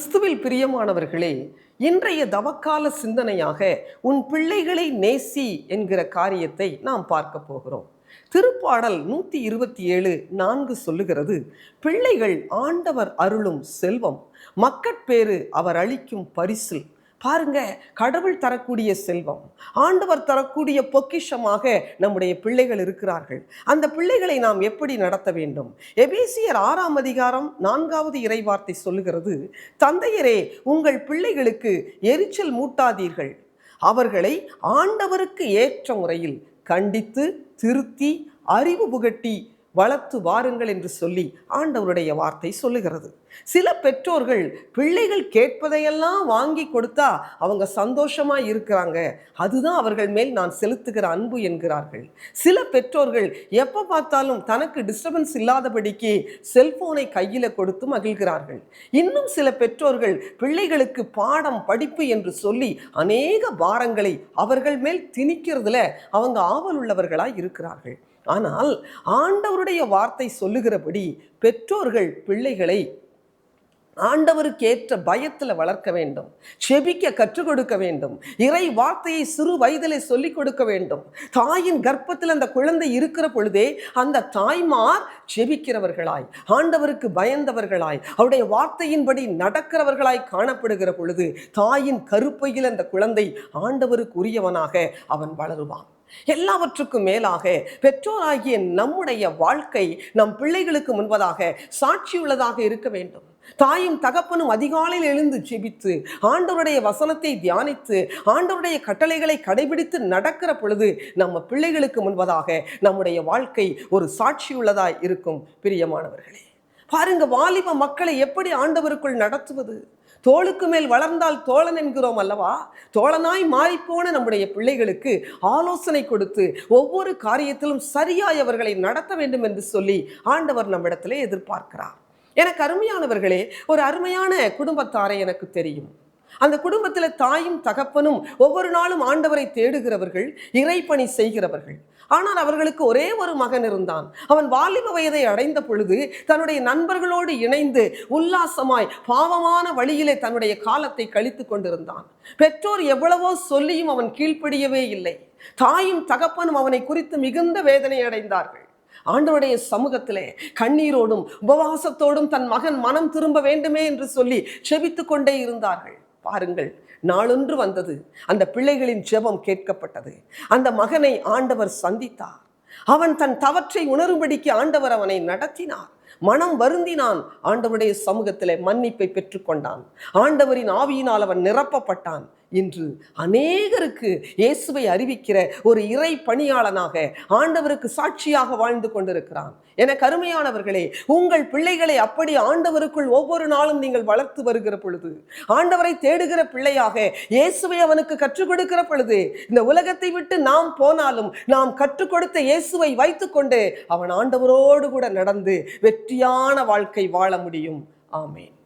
கிறிஸ்துவில் பிரியமானவர்களே, இன்றைய தவக்கால சிந்தனையாக உன் பிள்ளைகளை நேசி என்கிற காரியத்தை நாம் பார்க்க போகிறோம். திருப்பாடல் 127:4 சொல்லுகிறது, பிள்ளைகள் ஆண்டவர் அருளும் செல்வம், மக்கட்பேறு அவர் அளிக்கும் பரிசு. பாருங்க, கடவுள் தரக்கூடிய செல்வம், ஆண்டவர் தரக்கூடிய பொக்கிஷமாக நம்முடைய பிள்ளைகள் இருக்கிறார்கள். அந்த பிள்ளைகளை நாம் எப்படி நடத்த வேண்டும்? எபேசியர் 6:4 இறைவார்த்தை சொல்லுகிறது, தந்தையரே உங்கள் பிள்ளைகளுக்கு எரிச்சல் மூட்டாதீர்கள், அவர்களை ஆண்டவருக்கு ஏற்ற முறையில் கண்டித்து திருத்தி அறிவு புகட்டி வளர்த்து வாருங்கள் என்று சொல்லி ஆண்டவருடைய வார்த்தை சொல்லுகிறது. சில பெற்றோர்கள் பிள்ளைகள் கேட்பதையெல்லாம் வாங்கி கொடுத்தா அவங்க சந்தோஷமா இருக்கிறாங்க, அதுதான் அவர்கள் மேல் நான் செலுத்துகிற அன்பு என்கிறார்கள். சில பெற்றோர்கள் எப்போ பார்த்தாலும் தனக்கு டிஸ்டர்பன்ஸ் இல்லாதபடிக்கு செல்போனை கையில கொடுத்து மகிழ்கிறார்கள். இன்னும் சில பெற்றோர்கள் பிள்ளைகளுக்கு பாடம் படிப்பு என்று சொல்லி அநேக பாரங்களை அவர்கள் மேல் திணிக்கிறதுல அவங்க ஆவல் உள்ளவர்களாய் இருக்கிறார்கள். ஆனால் ஆண்டவருடைய வார்த்தை சொல்லுகிறபடி பெற்றோர்கள் பிள்ளைகளை ஆண்டவருக்கு ஏற்ற பயத்தில் வளர்க்க வேண்டும், செபிக்க கற்றுக் கொடுக்க வேண்டும், இறை வார்த்தையை சிறு வயதிலே சொல்லிக் கொடுக்க வேண்டும். தாயின் கர்ப்பத்தில் அந்த குழந்தை இருக்கிற பொழுதே அந்த தாய்மார் செபிக்கிறவர்களாய், ஆண்டவருக்கு பயந்தவர்களாய், அவருடைய வார்த்தையின்படி நடக்கிறவர்களாய் காணப்படுகிற பொழுது தாயின் கருப்பையில் அந்த குழந்தை ஆண்டவருக்கு உரியவனாக அவன் வளருவான். எல்லாவற்றுக்கும் மேலாக பெற்றோராகிய நம்முடைய வாழ்க்கை நம் பிள்ளைகளுக்கு முன்பதாக சாட்சியுள்ளதாக இருக்க வேண்டும். தாயும் தகப்பனும் அதிகாலையில் எழுந்து ஜெபித்து ஆண்டவருடைய வசனத்தை தியானித்து ஆண்டவருடைய கட்டளைகளை கடைபிடித்து நடக்கிற பொழுது நம்ம பிள்ளைகளுக்கு முன்பதாக நம்முடைய வாழ்க்கை ஒரு சாட்சியுள்ளதாய் இருக்கும். பிரியமானவர்களே, பாருங்க, வாலிப மக்களை எப்படி ஆண்டவருக்குள் நடத்துவது? தோளுக்கு மேல் வளர்ந்தால் தோழன் என்கிறோம் அல்லவா? தோழனாய் மாறிப்போன நம்முடைய பிள்ளைகளுக்கு ஆலோசனை கொடுத்து ஒவ்வொரு காரியத்திலும் சரியாய் அவர்களை நடத்த வேண்டும் என்று சொல்லி ஆண்டவர் நம்மிடத்திலே எதிர்பார்க்கிறார். எனக்கு அருமையானவர்களே, ஒரு அருமையான குடும்பத்தாரை எனக்கு தெரியும். அந்த குடும்பத்தில் தாயும் தகப்பனும் ஒவ்வொரு நாளும் ஆண்டவரை தேடுகிறவர்கள், இறைப்பணி செய்கிறவர்கள். ஆனால் அவர்களுக்கு ஒரே ஒரு மகன் இருந்தான். அவன் வாலிப வயதை அடைந்த பொழுது தன்னுடைய நண்பர்களோடு இணைந்து உல்லாசமாய் பாவமான வழியிலே தன்னுடைய காலத்தை கழித்து கொண்டிருந்தான். பெற்றோர் எவ்வளவோ சொல்லியும் அவன் கீழ்ப்படியவே இல்லை. தாயும் தகப்பனும் அவனை குறித்து மிகுந்த வேதனை அடைந்தார்கள். ஆண்டவருடைய சமூகத்திலே கண்ணீரோடும் உபவாசத்தோடும் தன் மகன் மனம் திரும்ப வேண்டுமே என்று சொல்லி செபித்து கொண்டே இருந்தார்கள். பாருங்கள், நாளொன்று வந்தது, அந்த பிள்ளைகளின் ஜெபம் கேட்கப்பட்டது. அந்த மகனை ஆண்டவர் சந்தித்தார். அவன் தன் தவற்றை உணரும்படிக்கு ஆண்டவர் அவனை நடத்தினார். மனம் வருந்தினான். ஆண்டவருடைய சமூகத்திலே மன்னிப்பை பெற்றுக்கொண்டான். ஆண்டவரின் ஆவியினால் அவன் நிரப்பப்பட்டான். இன்று அநேகருக்கு இயேசுவை அறிவிக்கிற ஒரு இறை பணியாளனாக ஆண்டவருக்கு சாட்சியாக வாழ்ந்து கொண்டிருக்கிறான். எனக்கு அருமையானவர்களே, உங்கள் பிள்ளைகளை அப்படி ஆண்டவருக்குள் ஒவ்வொரு நாளும் நீங்கள் வளர்த்து வருகிற பொழுது, ஆண்டவரை தேடுகிற பிள்ளையாக இயேசுவை அவனுக்கு கற்றுக் கொடுக்கிற பொழுது, இந்த உலகத்தை விட்டு நாம் போனாலும் நாம் கற்றுக் கொடுத்த இயேசுவை வைத்துக்கொண்டு அவன் ஆண்டவரோடு கூட நடந்து வெற்றியான வாழ்க்கை வாழ முடியும். ஆமென்.